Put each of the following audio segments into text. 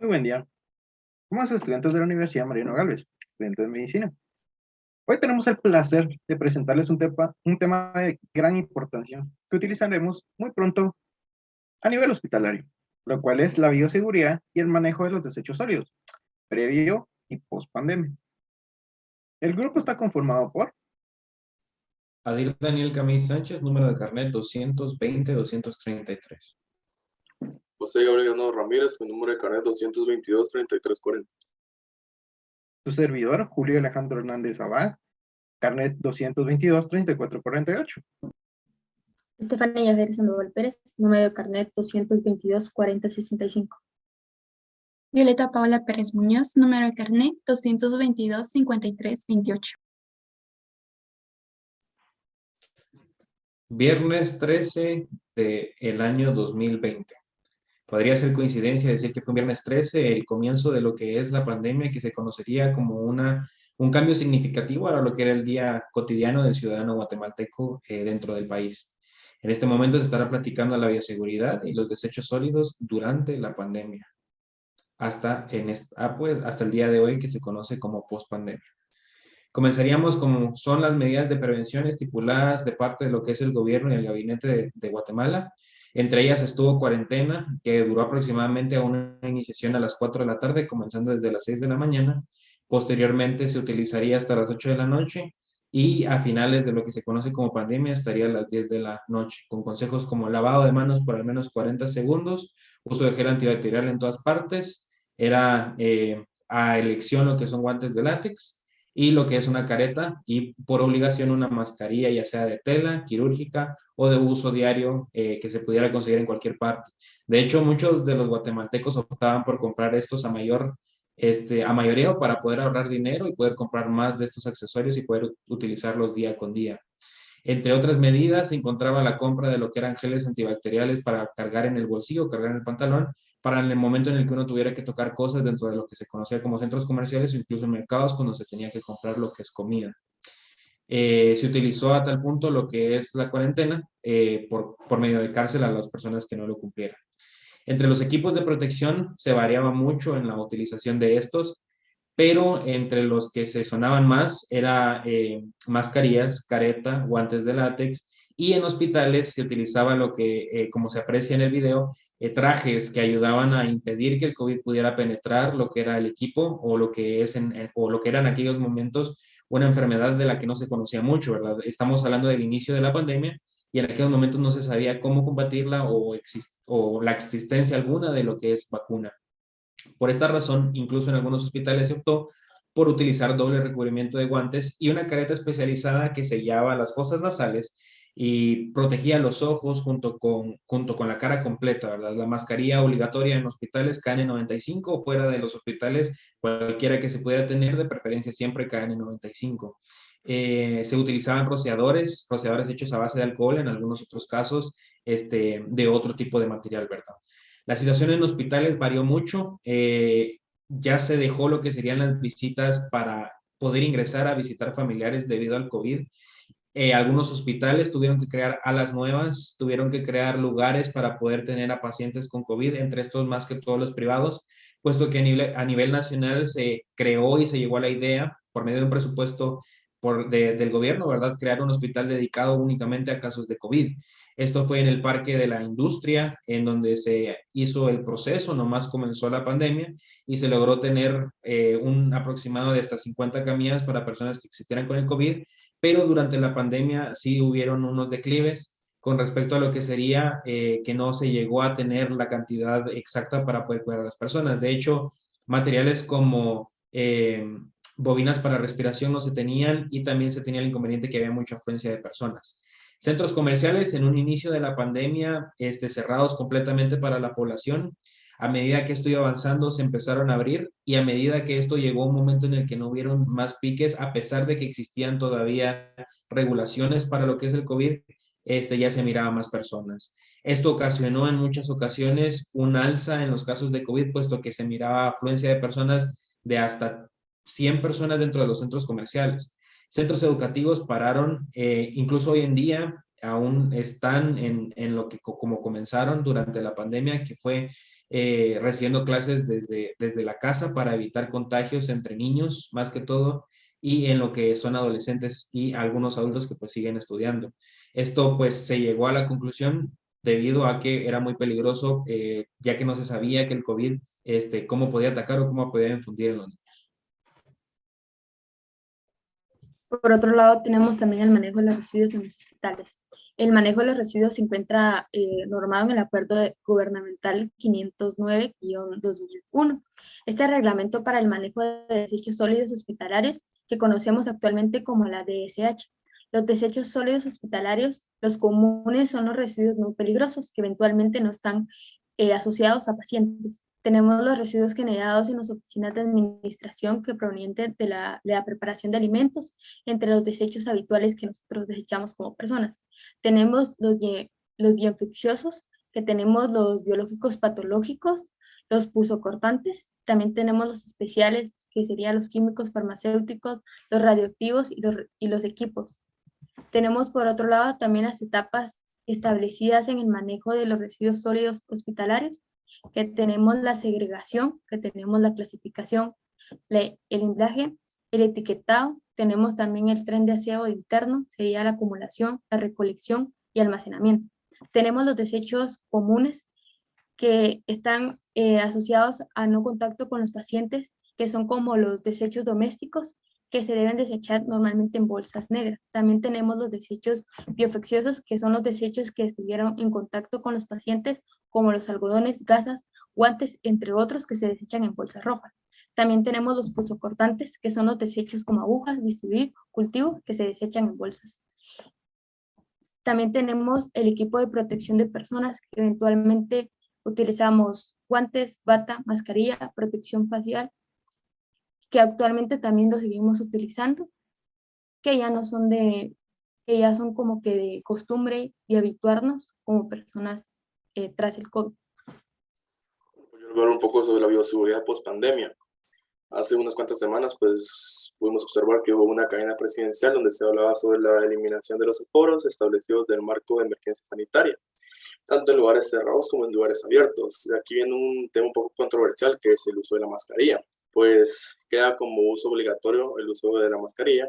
Muy buen día. Somos estudiantes de la Universidad Mariano Gálvez, estudiantes de medicina. Hoy tenemos el placer de presentarles un tema de gran importancia que utilizaremos muy pronto a nivel hospitalario, lo cual es la bioseguridad y el manejo de los desechos sólidos, previo y post pandemia. El grupo está conformado por Adir Daniel Camís Sánchez, número de carnet 220-233. José Gabriel Ramírez, con número de carnet 222-3340. su servidor, Julio Alejandro Hernández Abad, carnet 222-3448. Estefanía Yajaira Sandoval Pérez, número de carnet 222-4065. Violeta Paola Pérez Muñoz, número de carnet 222-5328. Viernes 13 del año 2020. Podría ser coincidencia decir que fue un viernes 13, el comienzo de lo que es la pandemia, que se conocería como un cambio significativo a lo que era el día cotidiano del ciudadano guatemalteco dentro del país. En este momento se estará platicando la bioseguridad y los desechos sólidos durante la pandemia, hasta el día de hoy que se conoce como post-pandemia. Comenzaríamos como son las medidas de prevención estipuladas de parte de lo que es el gobierno y el gabinete de Guatemala. Entre ellas estuvo cuarentena, que duró aproximadamente a una iniciación a las 4 de la tarde, comenzando desde las 6 de la mañana. Posteriormente se utilizaría hasta las 8 de la noche y a finales de lo que se conoce como pandemia estaría a las 10 de la noche, con consejos como lavado de manos por al menos 40 segundos, uso de gel antibacterial en todas partes, era a elección lo que son guantes de látex y lo que es una careta y por obligación una mascarilla, ya sea de tela, quirúrgica o de uso diario que se pudiera conseguir en cualquier parte. De hecho, muchos de los guatemaltecos optaban por comprar estos a mayoría para poder ahorrar dinero y poder comprar más de estos accesorios y poder utilizarlos día con día. Entre otras medidas, se encontraba la compra de lo que eran geles antibacteriales para cargar en el bolsillo, cargar en el pantalón, para en el momento en el que uno tuviera que tocar cosas dentro de lo que se conocía como centros comerciales o incluso en mercados cuando se tenía que comprar lo que es comida. Se utilizó a tal punto lo que es la cuarentena por medio de cárcel a las personas que no lo cumplieran. Entre los equipos de protección se variaba mucho en la utilización de estos, pero entre los que se sonaban más era mascarillas, careta, guantes de látex y en hospitales se utilizaba lo que, como se aprecia en el video, trajes que ayudaban a impedir que el COVID pudiera penetrar lo que era el equipo o lo que o lo que era en aquellos momentos una enfermedad de la que no se conocía mucho, ¿verdad? Estamos hablando del inicio de la pandemia y en aquellos momentos no se sabía cómo combatirla o la existencia alguna de lo que es vacuna. Por esta razón, incluso en algunos hospitales se optó por utilizar doble recubrimiento de guantes y una careta especializada que sellaba las fosas nasales y protegía los ojos junto con la cara completa, ¿verdad? La mascarilla obligatoria en hospitales KN95 o fuera de los hospitales, cualquiera que se pudiera tener, de preferencia siempre KN95. Se utilizaban rociadores hechos a base de alcohol, en algunos otros casos de otro tipo de material, ¿verdad? La situación en hospitales varió mucho. Ya se dejó lo que serían las visitas para poder ingresar a visitar familiares debido al COVID. Algunos hospitales tuvieron que crear alas nuevas, tuvieron que crear lugares para poder tener a pacientes con COVID, entre estos más que todos los privados, puesto que a nivel nacional se creó y se llegó a la idea, por medio de un presupuesto del gobierno, ¿verdad?, crear un hospital dedicado únicamente a casos de COVID. Esto fue en el Parque de la Industria, en donde se hizo el proceso, nomás comenzó la pandemia y se logró tener un aproximado de hasta 50 camillas para personas que existieran con el COVID, pero durante la pandemia sí hubieron unos declives con respecto a lo que sería que no se llegó a tener la cantidad exacta para poder cuidar a las personas. De hecho, materiales como bobinas para respiración no se tenían y también se tenía el inconveniente que había mucha afluencia de personas. Centros comerciales en un inicio de la pandemia cerrados completamente para la población. A medida que esto iba avanzando, se empezaron a abrir y a medida que esto llegó a un momento en el que no hubieron más piques, a pesar de que existían todavía regulaciones para lo que es el COVID, ya se miraba más personas. Esto ocasionó en muchas ocasiones un alza en los casos de COVID, puesto que se miraba afluencia de personas de hasta 100 personas dentro de los centros comerciales. Centros educativos pararon, incluso hoy en día aún están en lo que como comenzaron durante la pandemia, que fue recibiendo clases desde la casa para evitar contagios entre niños, más que todo, y en lo que son adolescentes y algunos adultos que pues siguen estudiando. Esto pues se llegó a la conclusión debido a que era muy peligroso, ya que no se sabía que el COVID, cómo podía atacar o cómo podía infundir en los niños. Por otro lado, tenemos también el manejo de los residuos en los hospitales. El manejo de los residuos se encuentra normado en el Acuerdo Gubernamental 509-2001. Este reglamento para el manejo de desechos sólidos hospitalarios, que conocemos actualmente como la DSH. Los desechos sólidos hospitalarios, los comunes, son los residuos no peligrosos que eventualmente no están asociados a pacientes. Tenemos los residuos generados en las oficinas de administración que provenientes de la preparación de alimentos, entre los desechos habituales que nosotros desechamos como personas. Tenemos los bioinfecciosos, que tenemos los biológicos patológicos, los punzocortantes, también tenemos los especiales, que serían los químicos farmacéuticos, los radioactivos y los equipos. Tenemos por otro lado también las etapas establecidas en el manejo de los residuos sólidos hospitalarios, que tenemos la segregación, que tenemos la clasificación, el embalaje, el etiquetado, tenemos también el tren de aseo interno, sería la acumulación, la recolección y almacenamiento. Tenemos los desechos comunes que están asociados a no contacto con los pacientes, que son como los desechos domésticos, que se deben desechar normalmente en bolsas negras. También tenemos los desechos bioinfecciosos, que son los desechos que estuvieron en contacto con los pacientes, como los algodones, gasas, guantes, entre otros, que se desechan en bolsas rojas. También tenemos los punzocortantes, que son los desechos como agujas, bisturí, cultivo, que se desechan en bolsas. También tenemos el equipo de protección de personas, que eventualmente utilizamos guantes, bata, mascarilla, protección facial, que actualmente también lo seguimos utilizando, que ya no son que ya son como que de costumbre y habituarnos como personas tras el COVID. Voy a hablar un poco sobre la bioseguridad post-pandemia. Hace unas cuantas semanas, pues, pudimos observar que hubo una cadena presidencial donde se hablaba sobre la eliminación de los aforos establecidos del marco de emergencia sanitaria, tanto en lugares cerrados como en lugares abiertos. Aquí viene un tema un poco controversial, que es el uso de la mascarilla. Pues queda como uso obligatorio el uso de la mascarilla,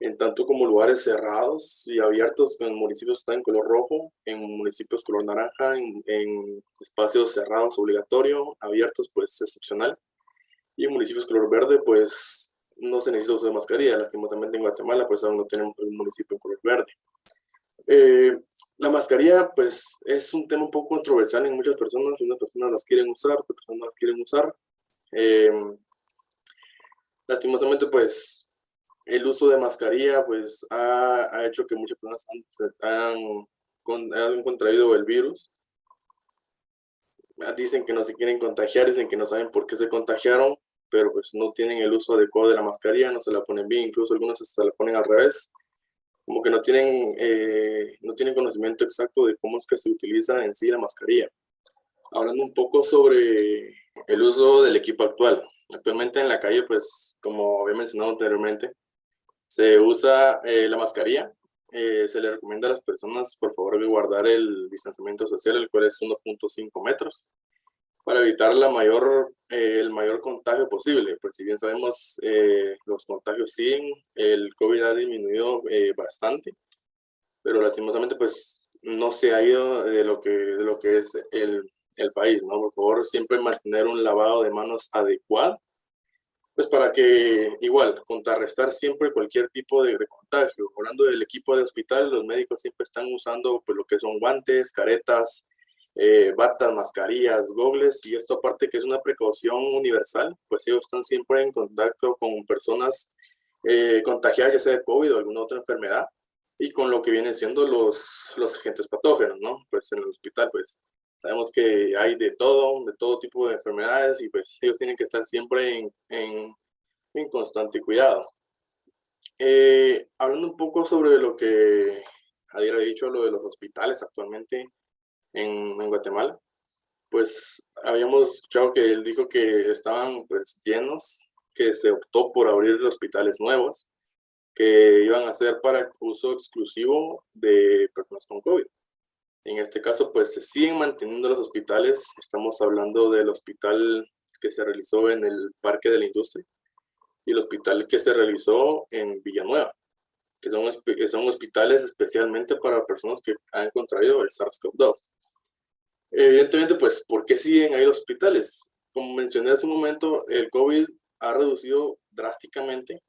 en tanto como lugares cerrados y abiertos, en municipios está en color rojo, en municipios color naranja, en espacios cerrados obligatorio, abiertos pues excepcional, y en municipios color verde pues no se necesita uso de mascarilla. Lastimosamente en Guatemala pues aún no tenemos un municipio en color verde. La mascarilla pues es un tema un poco controversial en muchas personas. Unas personas las quieren usar, otras personas no las quieren usar. Lastimosamente pues el uso de mascarilla pues ha hecho que muchas personas han contraído el virus. Dicen que no se quieren contagiar, dicen que no saben por qué se contagiaron, pero pues no tienen el uso adecuado de la mascarilla, no se la ponen bien, incluso algunos se la ponen al revés, como que no tienen conocimiento exacto de cómo es que se utiliza en sí la mascarilla. Hablando un poco sobre el uso del equipo actual. Actualmente en la calle, pues como había mencionado anteriormente, se usa la mascarilla. Se le recomienda a las personas, por favor, guardar el distanciamiento social, el cual es 1.5 metros, para evitar el mayor contagio posible. Pues si bien sabemos, los contagios siguen, el COVID ha disminuido bastante, pero lastimosamente pues no se ha ido de lo que es el país, ¿no? Por favor, siempre mantener un lavado de manos adecuado, pues para que igual contrarrestar siempre cualquier tipo de contagio. Hablando del equipo de hospital, los médicos siempre están usando pues lo que son guantes, caretas, batas, mascarillas, gogles, y esto aparte que es una precaución universal, pues ellos están siempre en contacto con personas contagiadas, ya sea de COVID o alguna otra enfermedad, y con lo que vienen siendo los agentes patógenos, ¿no? Pues en el hospital, pues sabemos que hay de todo tipo de enfermedades, y pues ellos tienen que estar siempre en constante cuidado. Hablando un poco sobre lo que Javier ha dicho, lo de los hospitales actualmente en Guatemala, pues habíamos escuchado que él dijo que estaban pues llenos, que se optó por abrir hospitales nuevos que iban a ser para uso exclusivo de personas con COVID. En este caso, pues se siguen manteniendo los hospitales. Estamos hablando del hospital que se realizó en el Parque de la Industria y el hospital que se realizó en Villanueva, que son hospitales especialmente para personas que han contraído el SARS-CoV-2. Evidentemente, pues, ¿por qué siguen ahí los hospitales? Como mencioné hace un momento, el COVID ha reducido drásticamente,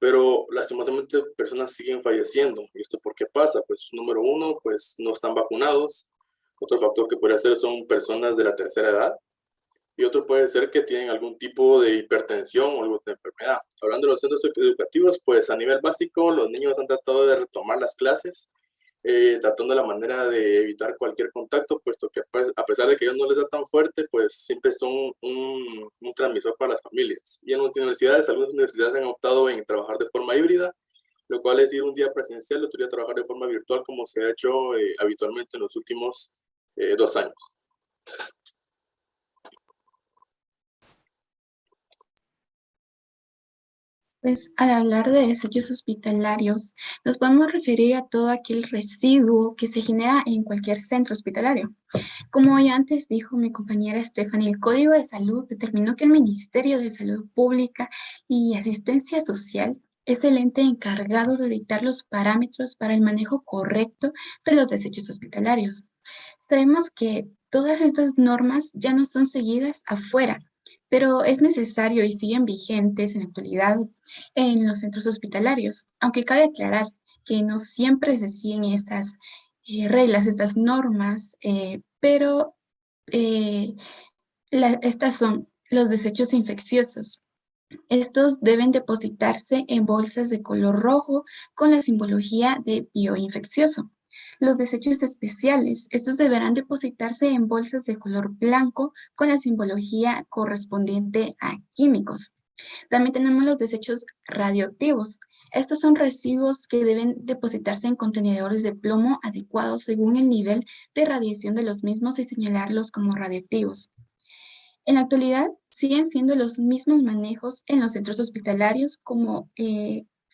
pero lastimosamente personas siguen falleciendo. ¿Y esto por qué pasa? Pues, número uno, pues no están vacunados. Otro factor que podría ser son personas de la tercera edad. Y otro puede ser que tienen algún tipo de hipertensión o alguna enfermedad. Hablando de los centros educativos, pues a nivel básico, los niños han tratado de retomar las clases, tratando la manera de evitar cualquier contacto, puesto que pues, a pesar de que ellos no les da tan fuerte, pues siempre son un transmisor para las familias. Y en las universidades, algunas universidades han optado en trabajar de forma híbrida, lo cual es ir un día presencial, otro día trabajar de forma virtual, como se ha hecho habitualmente en los últimos 2 años. Pues al hablar de desechos hospitalarios, nos podemos referir a todo aquel residuo que se genera en cualquier centro hospitalario. Como ya antes dijo mi compañera Stephanie, el Código de Salud determinó que el Ministerio de Salud Pública y Asistencia Social es el ente encargado de dictar los parámetros para el manejo correcto de los desechos hospitalarios. Sabemos que todas estas normas ya no son seguidas afuera, pero es necesario y siguen vigentes en la actualidad en los centros hospitalarios, aunque cabe aclarar que no siempre se siguen estas reglas, estas normas, pero eh, estas son los desechos infecciosos. Estos deben depositarse en bolsas de color rojo con la simbología de bioinfeccioso. Los desechos especiales, estos deberán depositarse en bolsas de color blanco con la simbología correspondiente a químicos. También tenemos los desechos radioactivos. Estos son residuos que deben depositarse en contenedores de plomo adecuados según el nivel de radiación de los mismos y señalarlos como radioactivos. En la actualidad, siguen siendo los mismos manejos en los centros hospitalarios como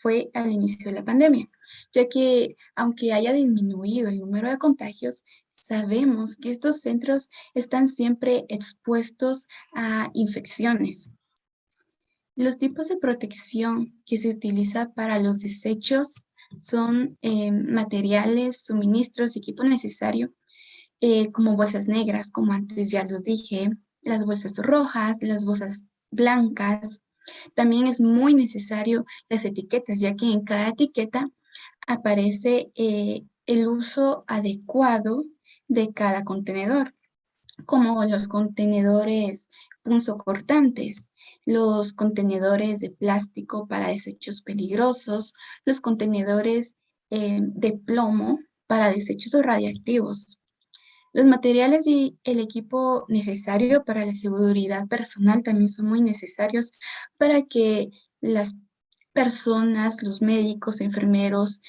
fue al inicio de la pandemia, ya que aunque haya disminuido el número de contagios, sabemos que estos centros están siempre expuestos a infecciones. Los tipos de protección que se utiliza para los desechos son materiales, suministros, equipo necesario, como bolsas negras, como antes ya los dije, las bolsas rojas, las bolsas blancas. También es muy necesario las etiquetas, ya que en cada etiqueta aparece el uso adecuado de cada contenedor, como los contenedores punzocortantes, los contenedores de plástico para desechos peligrosos, los contenedores de plomo para desechos radiactivos. Los materiales y el equipo necesario para la seguridad personal también son muy necesarios para que las personas, los médicos, enfermeros,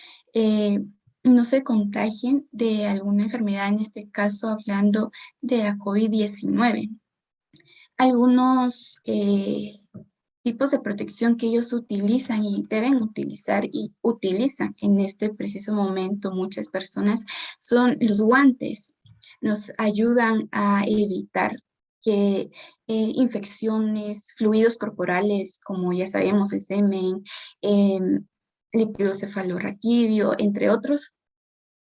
no se contagien de alguna enfermedad, en este caso hablando de la COVID-19. Algunos tipos de protección que ellos utilizan y deben utilizar y utilizan en este preciso momento muchas personas son los guantes. Nos ayudan a evitar que infecciones, fluidos corporales, como ya sabemos, el semen, líquido cefalorraquídeo, entre otros,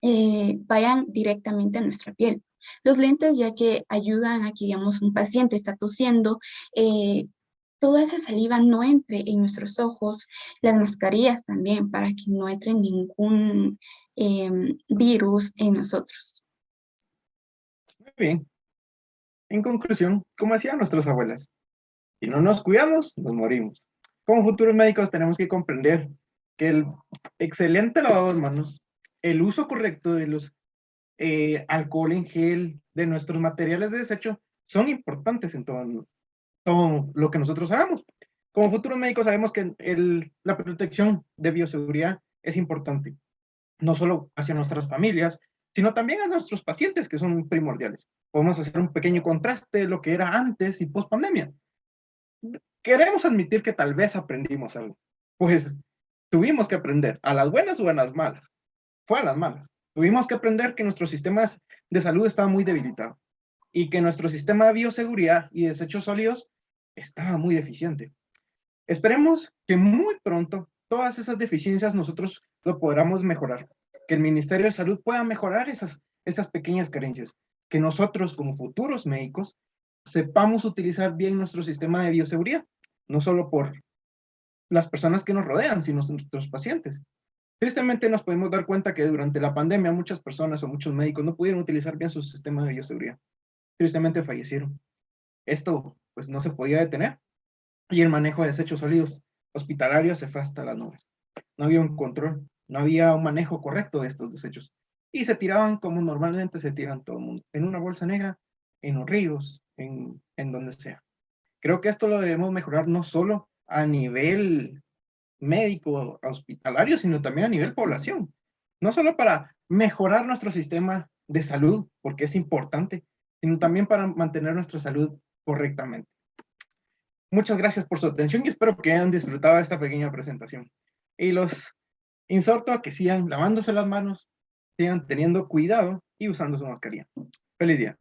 vayan directamente a nuestra piel. Los lentes, ya que ayudan a que, digamos, un paciente está tosiendo, toda esa saliva no entre en nuestros ojos, las mascarillas también, para que no entre ningún virus en nosotros. Muy bien. En conclusión, como decían nuestras abuelas, si no nos cuidamos, nos morimos. Como futuros médicos tenemos que comprender que el excelente lavado de manos, el uso correcto de los alcohol en gel, de nuestros materiales de desecho, son importantes en todo lo que nosotros hagamos. Como futuros médicos sabemos que la protección de bioseguridad es importante, no solo hacia nuestras familias, sino también a nuestros pacientes, que son primordiales. Podemos hacer un pequeño contraste de lo que era antes y post pandemia. Queremos admitir que tal vez aprendimos algo. Pues tuvimos que aprender, a las buenas o a las malas. Fue a las malas. Tuvimos que aprender que nuestro sistema de salud estaba muy debilitado y que nuestro sistema de bioseguridad y desechos sólidos estaba muy deficiente. Esperemos que muy pronto todas esas deficiencias nosotros lo podamos mejorar, que el Ministerio de Salud pueda mejorar esas pequeñas carencias, que nosotros como futuros médicos sepamos utilizar bien nuestro sistema de bioseguridad, no solo por las personas que nos rodean, sino nuestros pacientes. Tristemente nos podemos dar cuenta que durante la pandemia muchas personas o muchos médicos no pudieron utilizar bien su sistema de bioseguridad. Tristemente fallecieron. Esto pues no se podía detener y el manejo de desechos sólidos hospitalarios se fue hasta las nubes. No había un control, no había un manejo correcto de estos desechos y se tiraban como normalmente se tiran todo el mundo, en una bolsa negra, en los ríos, en donde sea. Creo que esto lo debemos mejorar no solo a nivel médico hospitalario, sino también a nivel población. No solo para mejorar nuestro sistema de salud, porque es importante, sino también para mantener nuestra salud correctamente. Muchas gracias por su atención y espero que hayan disfrutado de esta pequeña presentación. Y los exhorto a que sigan lavándose las manos, sigan teniendo cuidado y usando su mascarilla. Feliz día.